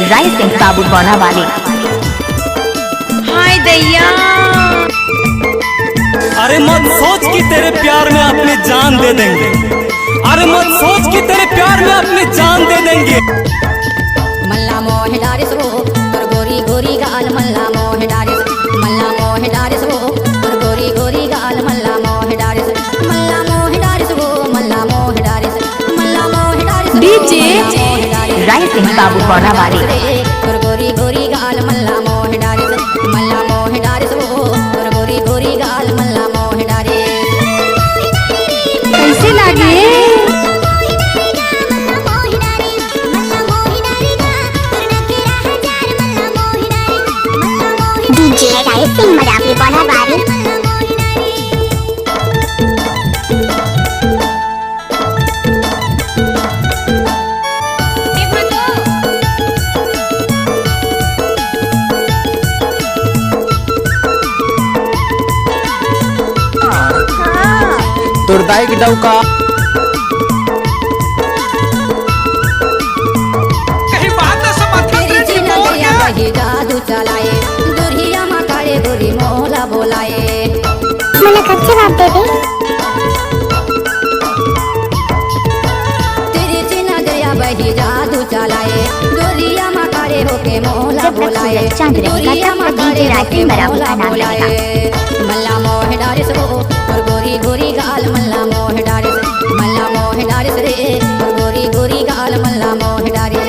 राय सिंह बाबू बौना वाले। हाय दैया, अरे मत सोच कि तेरे प्यार में अपनी जान दे देंगे। अरे मत सोच कि तेरे प्यार में अपनी जान दे देंगे। मल्ला मोह डारिस वो तोर गोरी गोरी गाल मल्ला मोह डारिस, मल्ला मोह डारिस वो तोर गोरी गोरी गाल मल्ला मोह डारिस, मल्ला मोह डारिस वो मल्ला मोह डारिस, मल्ला मोह डारिस डीजे राय सिंह बाबू बौना वाले। तोर गोरी गोरी गाल मल्ला मोह डारिस, मल्ला मोह डारिस वो तोर गोरी गोरी गाल मल्ला मोह डारिस। कैसे लागे डीजे राय सिंह मराठी बौना वाले। दुर्दाई डौका जादू चलाए दुरिया माँ काले गोरी मोला बोलाए। मला कच्चे बाप दे दे। तेरी चिन्ह दरिया बही जादू चलाए दुरिया माँ काले होके मोला जब तक बोलाए। सूरज चांद रहेगा तब तक डीजे राय सिंह मराठी का नाम रहेगा। मल्ला मोह डारिस वो और गोरी गोरी गाल मल्ला मोह डारिस, मल्ला मोह डारिस रे और गोरी गोरी गाल मल्ला मोह डारिस।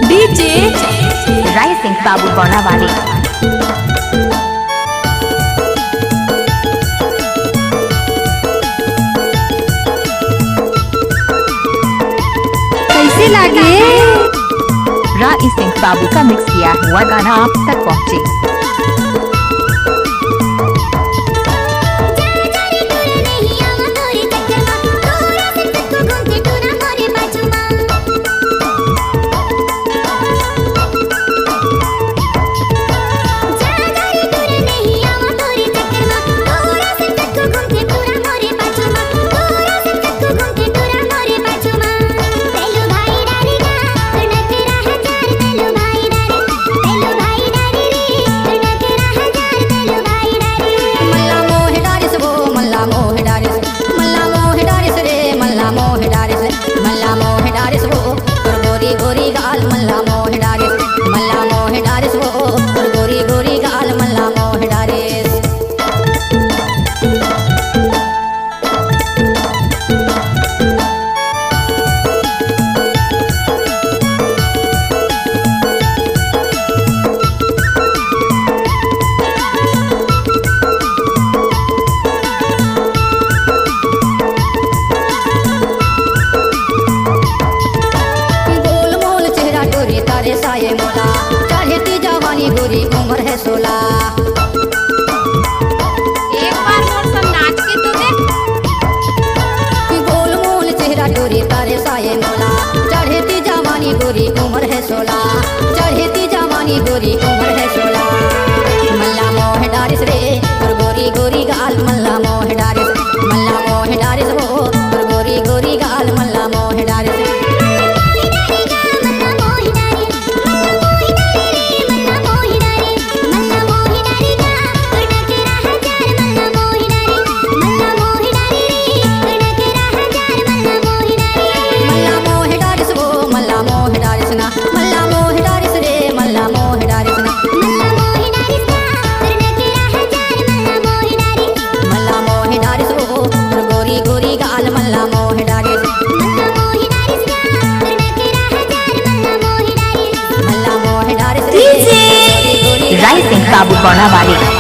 डीजे राय सिंह बाबू बौना वाले। कैसे लागे राय सिंह बाबू का मिक्स किया हुआ गाना आप तक पहुंचे। साये मोला चढ़ती जवानी गोरी उम्र है 16। एक बार मोर संग नाच के तो देख। गोल मोल चेहरा डोरी तारे साये मोला चढ़ती जवानी गोरी उम्र है 16, चढ़ती जवानी गोरी उम्र है 16। मल्ला मोह डारिस रे और गोरी गोरी गाल मल्ला मोह डारिस, मल्ला मोह डारिस वो और गोरी गोरी गाल मल्ला मोह डारिस। राय सिंह बाबू बौना वाले।